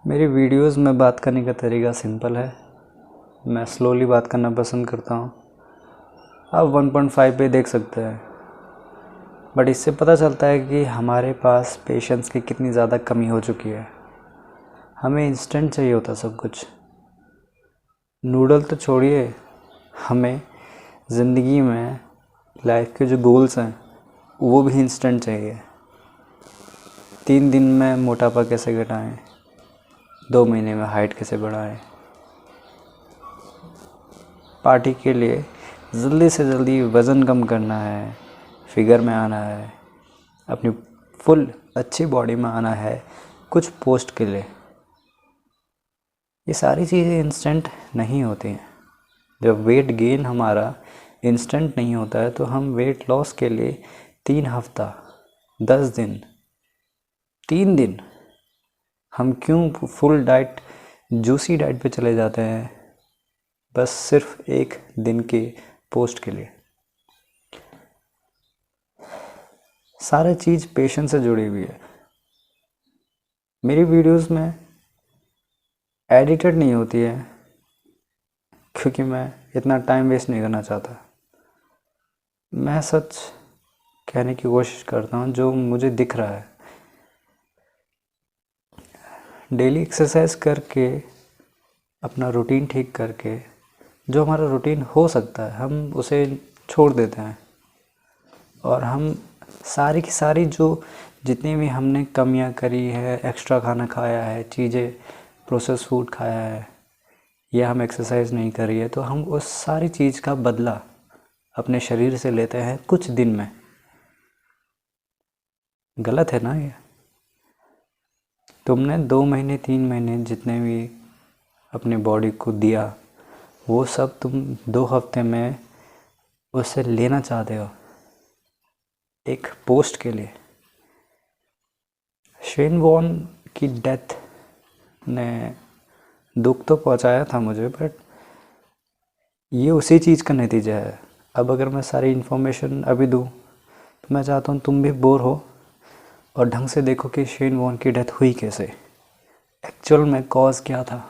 मेरी वीडियोस में बात करने का तरीका सिंपल है। मैं स्लोली बात करना पसंद करता हूँ। आप 1.5 पे देख सकते हैं, बट इससे पता चलता है कि हमारे पास पेशेंस की कितनी ज़्यादा कमी हो चुकी है। हमें इंस्टेंट चाहिए होता सब कुछ। नूडल तो छोड़िए, हमें ज़िंदगी में लाइफ के जो गोल्स हैं वो भी इंस्टेंट चाहिए। 3 दिन में मोटापा कैसे घटाएं, 2 महीने में हाइट कैसे बढ़ाएं, पार्टी के लिए जल्दी से जल्दी वज़न कम करना है, फिगर में आना है, अपनी फुल अच्छी बॉडी में आना है कुछ पोस्ट के लिए। ये सारी चीज़ें इंस्टेंट नहीं होती हैं। जब वेट गेन हमारा इंस्टेंट नहीं होता है तो हम वेट लॉस के लिए 3 हफ्ता, 10 दिन, 3 दिन हम क्यों फुल डाइट, जूसी डाइट पे चले जाते हैं, बस सिर्फ 1 दिन के पोस्ट के लिए। सारी चीज़ पेशेंस से जुड़ी हुई है। मेरी वीडियोस में एडिटेड नहीं होती है क्योंकि मैं इतना टाइम वेस्ट नहीं करना चाहता। मैं सच कहने की कोशिश करता हूँ जो मुझे दिख रहा है। डेली एक्सरसाइज करके, अपना रूटीन ठीक करके, जो हमारा रूटीन हो सकता है हम उसे छोड़ देते हैं और हम सारी की सारी जो जितनी भी हमने कमियां करी है, एक्स्ट्रा खाना खाया है, चीज़ें प्रोसेस फूड खाया है, या हम एक्सरसाइज नहीं करी है, तो हम उस सारी चीज़ का बदला अपने शरीर से लेते हैं कुछ दिन में। गलत है ना ये? तुमने 2 महीने 3 महीने जितने भी अपनी बॉडी को दिया वो सब तुम 2 हफ्ते में उससे लेना चाहते हो एक पोस्ट के लिए। शेन वॉर्न की डेथ ने दुख तो पहुंचाया था मुझे, बट ये उसी चीज़ का नतीजा है। अब अगर मैं सारी इन्फॉर्मेशन अभी दूं तो मैं चाहता हूं तुम भी बोर हो और ढंग से देखो कि शेन वॉर्न की डेथ हुई कैसे, एक्चुअल में कॉज क्या था,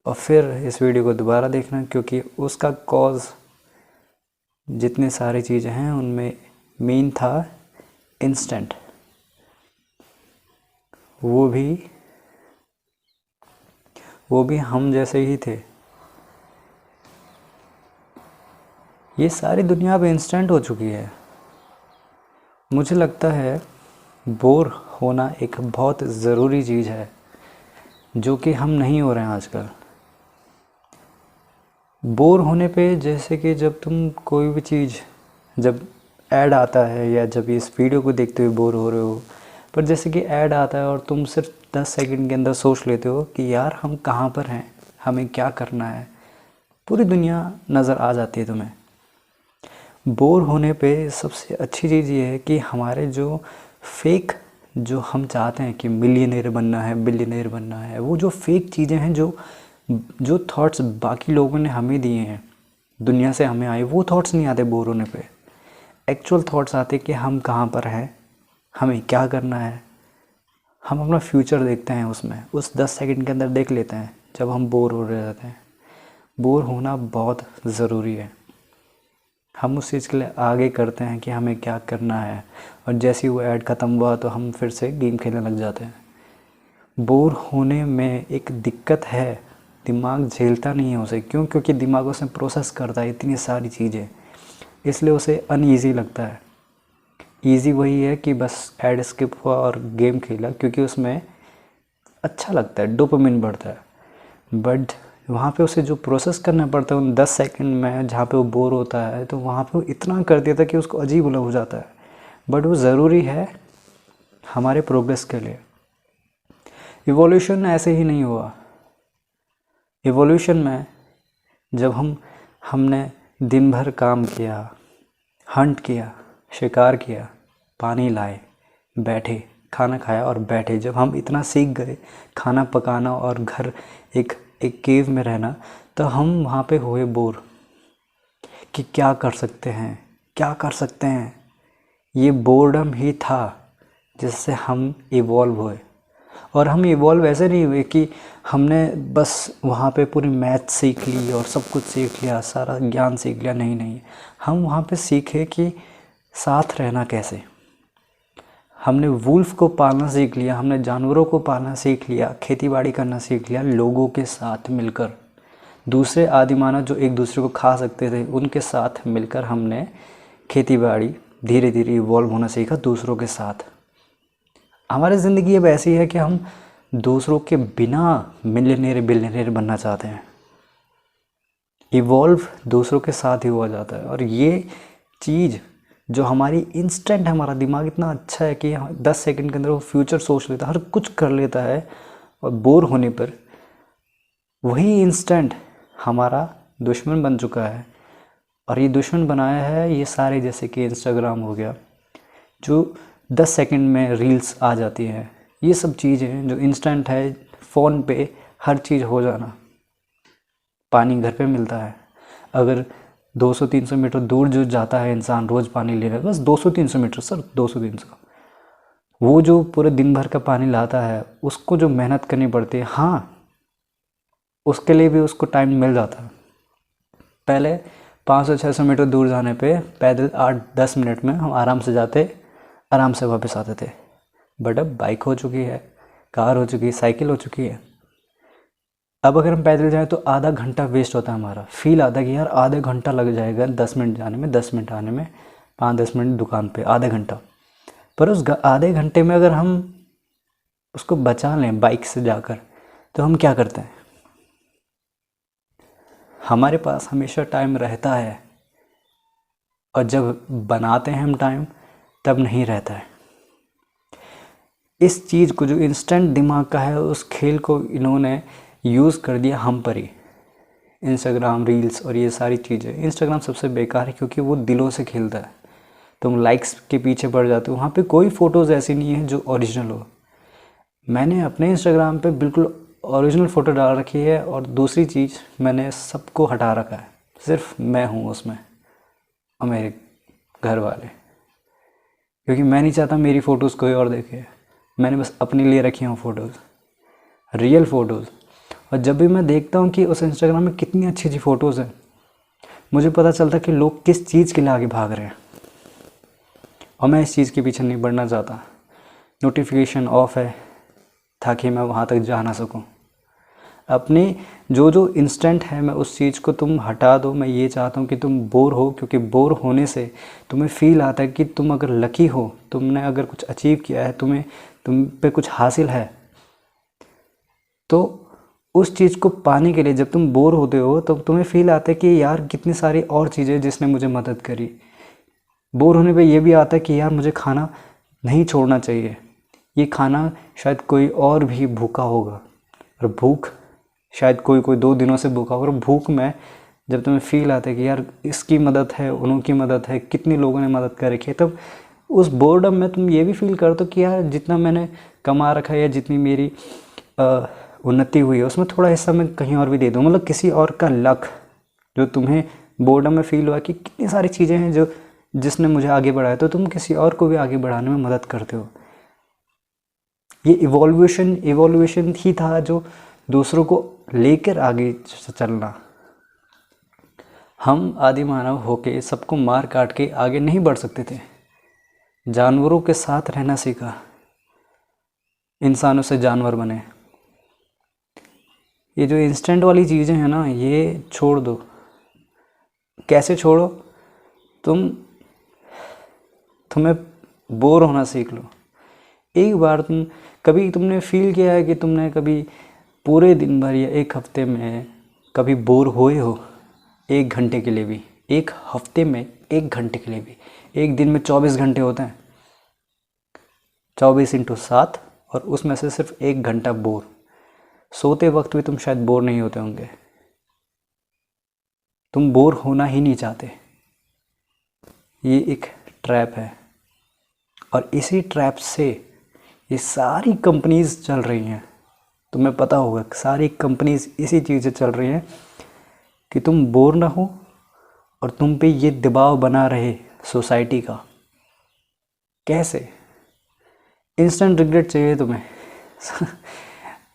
और फिर इस वीडियो को दोबारा देखना क्योंकि उसका कॉज जितनी सारी चीज़ें हैं उनमें मेन था इंस्टेंट। वो भी हम जैसे ही थे। ये सारी दुनिया अब इंस्टेंट हो चुकी है। मुझे लगता है बोर होना एक बहुत ज़रूरी चीज़ है जो कि हम नहीं हो रहे हैं आजकल। बोर होने पे, जैसे कि जब तुम कोई भी चीज़, जब ऐड आता है या जब इस वीडियो को देखते हुए बोर हो रहे हो, पर जैसे कि ऐड आता है और तुम सिर्फ 10 सेकंड के अंदर सोच लेते हो कि यार हम कहाँ पर हैं, हमें क्या करना है, पूरी दुनिया नज़र आ जाती है तुम्हें। बोर होने पे सबसे अच्छी चीज़ ये है कि हमारे जो फेक, जो हम चाहते हैं कि मिलियनेयर बनना है, बिलियनेयर बनना है, वो जो फेक चीज़ें हैं, जो थॉट्स बाकी लोगों ने हमें दिए हैं, दुनिया से हमें आए, वो थॉट्स नहीं आते बोर होने पे। एक्चुअल थॉट्स आते कि हम कहाँ पर हैं, हमें क्या करना है। हम अपना फ्यूचर देखते हैं उसमें, उस 10 सेकंड के अंदर देख लेते हैं जब हम बोर हो रहे होते हैं। बोर होना बहुत ज़रूरी है। हम उस चीज़ के लिए आगे करते हैं कि हमें क्या करना है, और जैसे ही वो ऐड ख़त्म हुआ तो हम फिर से गेम खेलने लग जाते हैं। बोर होने में एक दिक्कत है, दिमाग झेलता नहीं है उसे। क्यों? क्योंकि दिमाग उसे प्रोसेस करता है इतनी सारी चीज़ें, इसलिए उसे अनईज़ी लगता है। ईज़ी वही है कि बस ऐड स्किप हुआ और गेम खेला, क्योंकि उसमें अच्छा लगता है, डोपामिन बढ़ता है। बट वहाँ पे उसे जो प्रोसेस करना पड़ता है उन 10 सेकंड में, जहाँ पे वो बोर होता है, तो वहाँ पे वो इतना कर देता है कि उसको अजीब लग हो जाता है। बट वो ज़रूरी है हमारे प्रोग्रेस के लिए। इवोल्यूशन ऐसे ही नहीं हुआ। इवोल्यूशन में जब हमने दिन भर काम किया, हंट किया, शिकार किया, पानी लाए, बैठे, खाना खाया और बैठे, जब हम इतना सीख गए खाना पकाना और घर एक केव में रहना, तो हम वहाँ पे हुए बोर कि क्या कर सकते हैं, क्या कर सकते हैं। ये बोर्डम ही था जिससे हम इवॉल्व हुए, और हम इवॉल्व ऐसे नहीं हुए कि हमने बस वहाँ पे पूरी मैथ सीख ली और सब कुछ सीख लिया, सारा ज्ञान सीख लिया। नहीं नहीं, हम वहाँ पे सीखे कि साथ रहना कैसे। हमने वुल्फ को पालना सीख लिया, हमने जानवरों को पालना सीख लिया, खेती बाड़ी करना सीख लिया लोगों के साथ मिलकर। दूसरे आदिमानव जो एक दूसरे को खा सकते थे, उनके साथ मिलकर हमने खेती बाड़ी धीरे धीरे इवॉल्व होना सीखा दूसरों के साथ। हमारी ज़िंदगी अब ऐसी है कि हम दूसरों के बिना मिलियनेयर बिलियनेयर बनना चाहते हैं। इवॉल्व दूसरों के साथ ही हुआ जाता है। और ये चीज़ जो हमारी इंस्टेंट, हमारा दिमाग इतना अच्छा है कि 10 सेकंड के अंदर वो फ्यूचर सोच लेता है, हर कुछ कर लेता है। और बोर होने पर वही इंस्टेंट हमारा दुश्मन बन चुका है। और ये दुश्मन बनाया है ये सारे, जैसे कि इंस्टाग्राम हो गया, जो 10 सेकंड में रील्स आ जाती हैं। ये सब चीज़ें जो इंस्टेंट है, फ़ोन पे हर चीज़ हो जाना। पानी घर पे मिलता है, अगर 200-300 मीटर दूर जो जाता है इंसान रोज़ पानी लेने, बस 200-300 मीटर सर, 200-300, वो जो पूरे दिन भर का पानी लाता है, उसको जो मेहनत करनी पड़ती है, हाँ उसके लिए भी उसको टाइम मिल जाता है। पहले 500-600 मीटर दूर जाने पे पैदल 8-10 मिनट में हम आराम से जाते, आराम से वापस आते थे। बट अब बाइक हो चुकी है, कार हो चुकी है, साइकिल हो चुकी है। अब अगर हम पैदल जाएं तो आधा घंटा वेस्ट होता है हमारा। फील आता है कि यार आधा घंटा लग जाएगा 10 मिनट जाने में, 10 मिनट आने में, 5-10 मिनट दुकान पे, आधा घंटा। पर उस आधे घंटे में अगर हम उसको बचा लें बाइक से जाकर, तो हम क्या करते हैं? हमारे पास हमेशा टाइम रहता है, और जब बनाते हैं हम टाइम तब नहीं रहता है। इस चीज़ को, जो इंस्टेंट दिमाग का है, उस खेल को इन्होंने यूज़ कर दिया हम पर ही। इंस्टाग्राम रील्स और ये सारी चीज़ें। इंस्टाग्राम सबसे बेकार है क्योंकि वो दिलों से खेलता है। तुम लाइक्स के पीछे पड़ जाते हो, वहाँ पे कोई फ़ोटोज़ ऐसी नहीं है जो ओरिजिनल हो। मैंने अपने इंस्टाग्राम पे बिल्कुल ओरिजिनल फ़ोटो डाल रखी है, और दूसरी चीज़ मैंने सबको हटा रखा है, सिर्फ मैं हूँ उसमें और मेरे घर वाले, क्योंकि मैं नहीं चाहता मेरी फ़ोटोज़ कोई और देखे। मैंने बस अपने लिए रखी हूँ फ़ोटोज़, रियल फ़ोटोज़। और जब भी मैं देखता हूँ कि उस इंस्टाग्राम में कितनी अच्छी अच्छी फ़ोटोज़ हैं, मुझे पता चलता है कि लोग किस चीज़ के लिए आगे भाग रहे हैं, और मैं इस चीज़ के पीछे नहीं बढ़ना चाहता। नोटिफिकेशन ऑफ है ताकि मैं वहाँ तक जा ना सकूँ। अपनी जो इंस्टेंट है, मैं उस चीज़ को तुम हटा दो। मैं ये चाहता हूँ कि तुम बोर हो, क्योंकि बोर होने से तुम्हें फ़ील आता है कि तुम अगर लकी हो, तुमने अगर कुछ अचीव किया है, तुम पे कुछ हासिल है, तो उस चीज़ को पाने के लिए जब तुम बोर होते हो तो तुम्हें फ़ील आता है कि यार कितनी सारी और चीज़ें जिसने मुझे मदद करी। बोर होने पे ये भी आता है कि यार मुझे खाना नहीं छोड़ना चाहिए, ये खाना शायद कोई और भी भूखा होगा, और भूख शायद कोई 2 दिनों से भूखा होगा। और भूख में जब तुम्हें फ़ील आता है कि यार इसकी मदद है, उनकी मदद है, कितनी लोगों ने मदद कर रखी है, तब उस बोर्डम में तुम ये भी फील करते हो कि यार जितना मैंने कमा रखा है या जितनी मेरी उन्नति हुई है, उसमें थोड़ा हिस्सा मैं कहीं और भी दे दूँ। मतलब किसी और का लक, जो तुम्हें बोर्डम में फ़ील हुआ कि कितनी सारी चीज़ें हैं जो जिसने मुझे आगे बढ़ाया, तो तुम किसी और को भी आगे बढ़ाने में मदद करते हो। ये इवोल्यूशन ही था, जो दूसरों को लेकर आगे चलना। हम आदि मानव होके सबको मार काट के आगे नहीं बढ़ सकते थे। जानवरों के साथ रहना सीखा, इंसानों से जानवर बने। ये जो इंस्टेंट वाली चीज़ें हैं ना, ये छोड़ दो। कैसे छोड़ो? तुम्हें बोर होना सीख लो। एक बार तुमने फील किया है कि तुमने कभी पूरे दिन भर या एक हफ्ते में कभी बोर हुए हो? 1 घंटे के लिए भी, एक हफ्ते में 1 घंटे के लिए भी। एक दिन में 24 घंटे होते हैं, 24 × 7, और उसमें से सिर्फ 1 घंटा बोर। सोते वक्त भी तुम शायद बोर नहीं होते होंगे। तुम बोर होना ही नहीं चाहते। ये एक ट्रैप है, और इसी ट्रैप से ये सारी कंपनीज चल रही हैं। तुम्हें पता होगा सारी कंपनीज इसी चीज़ से चल रही हैं कि तुम बोर ना हो, और तुम पे ये दबाव बना रहे सोसाइटी का। कैसे? इंस्टेंट रिग्रेट चाहिए तुम्हें,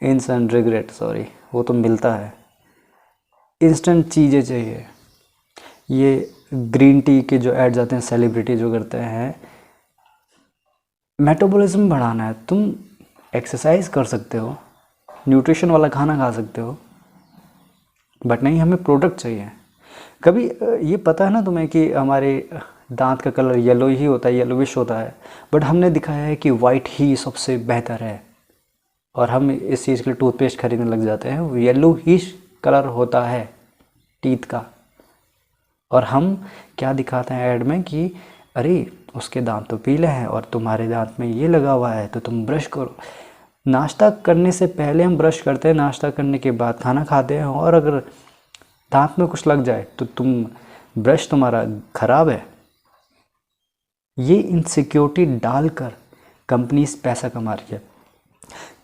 इंस्टेंट रिग्रेट, सॉरी, वो तो मिलता है। इंस्टेंट चीज़ें चाहिए। ये ग्रीन टी के जो ऐड जाते हैं, सेलिब्रिटी जो करते हैं, मेटाबॉलिज्म बढ़ाना है, तुम एक्सरसाइज कर सकते हो, न्यूट्रिशन वाला खाना खा सकते हो, बट नहीं, हमें प्रोडक्ट चाहिए। कभी ये पता है ना तुम्हें कि हमारे दांत का कलर येलो ही होता है, येलोविश होता है, बट हमने दिखाया है कि वाइट ही सबसे बेहतर है, और हम इस चीज़ के लिए टूथपेस्ट खरीदने लग जाते हैं। येलो ही कलर होता है टीथ का, और हम क्या दिखाते हैं ऐड में कि अरे उसके दांत तो पीले हैं और तुम्हारे दांत में ये लगा हुआ है, तो तुम ब्रश करो। नाश्ता करने से पहले हम ब्रश करते हैं, नाश्ता करने के बाद खाना खाते हैं, और अगर दांत में कुछ लग जाए तो ब्रश तुम्हारा ख़राब है। ये इनसिक्योरिटी डालकर कंपनीज पैसा कमा रही है।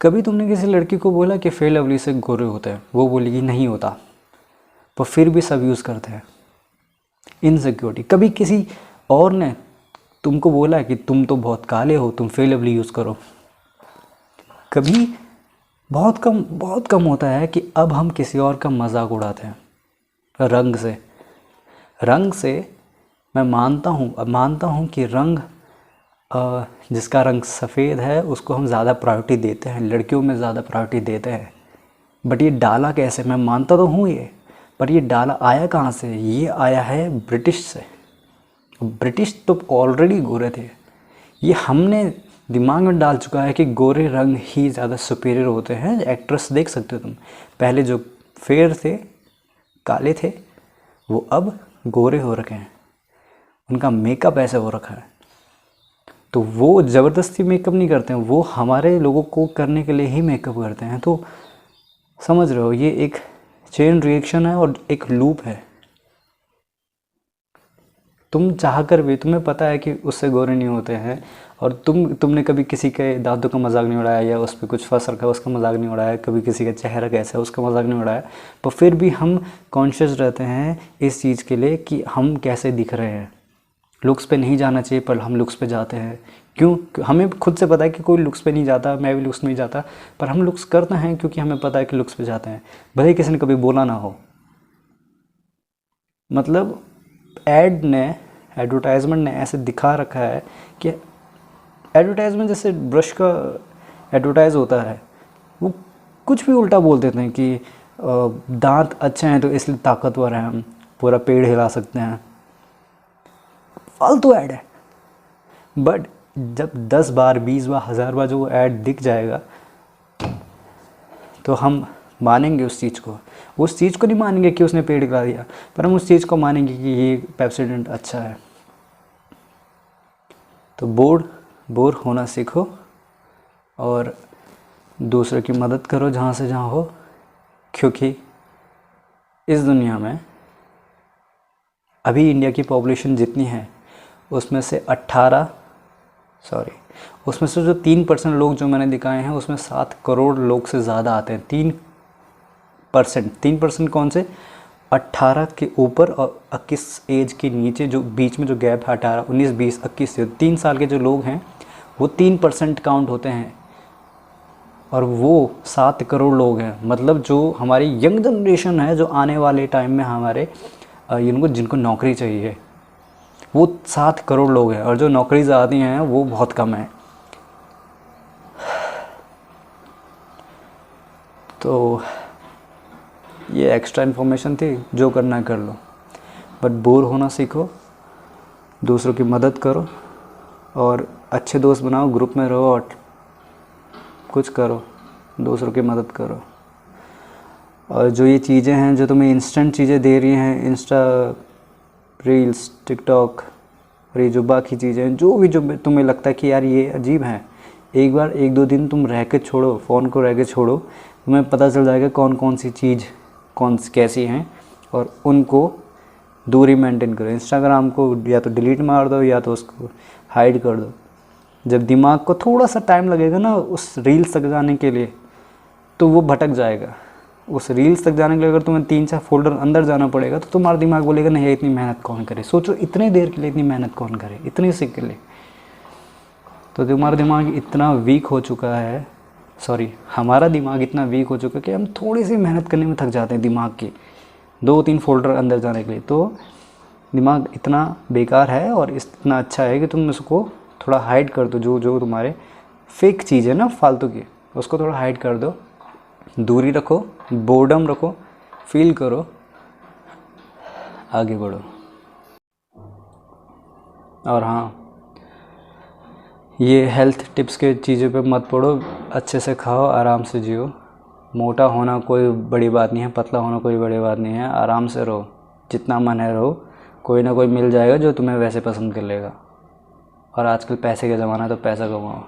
कभी तुमने किसी लड़की को बोला कि फेयर लवली से गोरे होते हैं? वो बोलेगी नहीं होता, पर फिर भी सब यूज़ करते हैं। इनसिक्योरिटी। कभी किसी और ने तुमको बोला कि तुम तो बहुत काले हो, तुम फेयर लवली यूज़ करो? कभी बहुत कम होता है कि अब हम किसी और का मजाक उड़ाते हैं रंग से। मैं मानता हूँ कि जिसका रंग सफ़ेद है उसको हम ज़्यादा प्रायोरिटी देते हैं, लड़कियों में ज़्यादा प्रायोरिटी देते हैं। बट ये डाला कैसे? मैं मानता तो हूँ ये, पर ये डाला आया कहाँ से? ये आया है ब्रिटिश से। ब्रिटिश तो ऑलरेडी गोरे थे। ये हमने दिमाग में डाल चुका है कि गोरे रंग ही ज़्यादा सुपीरियर होते हैं। एक्ट्रेस देख सकते हो तुम, पहले जो फेयर थे, काले थे, वो अब गोरे हो रखे हैं, उनका मेकअप ऐसे हो रखा है। तो वो ज़बरदस्ती मेकअप नहीं करते हैं, वो हमारे लोगों को करने के लिए ही मेकअप करते हैं। तो समझ रहे हो, ये एक चेन रिएक्शन है और एक लूप है। तुम चाहकर भी, तुम्हें पता है कि उससे गोरे नहीं होते हैं, और तुमने कभी किसी के दांतों का मजाक नहीं उड़ाया, या उस पर कुछ फंस रखा है उसका मजाक नहीं उड़ाया, कभी किसी का चेहरा कैसा है उसका मजाक नहीं उड़ाया, पर फिर भी हम कॉन्शियस रहते हैं इस चीज़ के लिए कि हम कैसे दिख रहे हैं। लुक्स पे नहीं जाना चाहिए, पर हम लुक्स पे जाते हैं। क्यों? हमें खुद से पता है कि कोई लुक्स पे नहीं जाता, मैं भी लुक्स में नहीं जाता, पर हम लुक्स करते हैं क्योंकि हमें पता है कि लुक्स पे जाते हैं, भले ही किसी ने कभी बोला ना हो। मतलब एडवर्टाइजमेंट ने ऐसे दिखा रखा है कि एडवर्टाइजमेंट जैसे ब्रश का एडवर्टाइज होता है, वो कुछ भी उल्टा बोल देते हैं कि दांत अच्छे हैं तो इसलिए ताकतवर हैं, हम पूरा पेड़ हिला सकते हैं। फालतू ऐड है। बट जब 10 बार 20 बार 1000 बार जो वो ऐड दिख जाएगा तो हम मानेंगे उस चीज़ को। उस चीज़ को नहीं मानेंगे कि उसने पेड़ हिला दिया, पर हम उस चीज़ को मानेंगे कि ये पेप्सोडेंट अच्छा है। तो बोर होना सीखो और दूसरों की मदद करो जहाँ से जहाँ हो, क्योंकि इस दुनिया में अभी इंडिया की पॉपुलेशन जितनी है उसमें से उसमें से जो 3% लोग जो मैंने दिखाए हैं उसमें 7 करोड़ लोग से ज़्यादा आते हैं। 3% कौन से? 18 के ऊपर और 21 एज के नीचे, जो बीच में जो गैप है 18, 19, 20, 21 से 3 साल के जो लोग हैं वो 3% काउंट होते हैं, और वो 7 करोड़ लोग हैं। मतलब जो हमारी यंग जनरेशन है, जो आने वाले टाइम में हमारे जिनको नौकरी चाहिए, वो 7 करोड़ लोग हैं, और जो नौकरी आती हैं वो बहुत कम है। तो ये एक्स्ट्रा इन्फॉर्मेशन थी, जो करना है कर लो, बट बोर होना सीखो, दूसरों की मदद करो, और अच्छे दोस्त बनाओ, ग्रुप में रहो और कुछ करो, दूसरों की मदद करो। और जो ये चीज़ें हैं जो तुम्हें इंस्टेंट चीज़ें दे रही हैं, इंस्टा रील्स, टिकटॉक और ये जो बाकी चीज़ें हैं, जो तुम्हें लगता है कि यार ये अजीब हैं, एक बार 1-2 दिन तुम रह के छोड़ो, फ़ोन को रह के छोड़ो, तुम्हें पता चल जाएगा कौन सी चीज़ कैसी हैं, और उनको दूरी मेंटेन करो। इंस्टाग्राम को या तो डिलीट मार दो या तो उसको हाइड कर दो। जब दिमाग को थोड़ा सा टाइम लगेगा ना उस रील्स तक जाने के लिए, तो वो भटक जाएगा। उस रील्स तक जाने के लिए अगर तुम्हें 3-4 फोल्डर अंदर जाना पड़ेगा तो तुम्हारा दिमाग बोलेगा नहीं, इतनी मेहनत कौन करे। सोचो, इतनी देर के लिए इतनी मेहनत कौन करे, इतनी सी के लिए। तो तुम्हारा दिमाग इतना वीक हो चुका है सॉरी, हमारा दिमाग इतना वीक हो चुका है कि हम थोड़ी सी मेहनत करने में थक जाते हैं दिमाग की 2-3 फोल्डर अंदर जाने के लिए। तो दिमाग इतना बेकार है और इतना अच्छा है कि तुम उसको थोड़ा हाइड कर दो, जो जो तुम्हारे फेक चीज़ है ना फालतू की, उसको थोड़ा हाइड कर दो, दूरी रखो, बोर्डम रखो, फील करो, आगे बढ़ो। और हाँ, ये हेल्थ टिप्स के चीज़ों पे मत पड़ो, अच्छे से खाओ, आराम से जियो। मोटा होना कोई बड़ी बात नहीं है, पतला होना कोई बड़ी बात नहीं है, आराम से रहो, जितना मन है रहो, कोई ना कोई मिल जाएगा जो तुम्हें वैसे पसंद कर लेगा। और आजकल पैसे का ज़माना है तो पैसा कमाओ।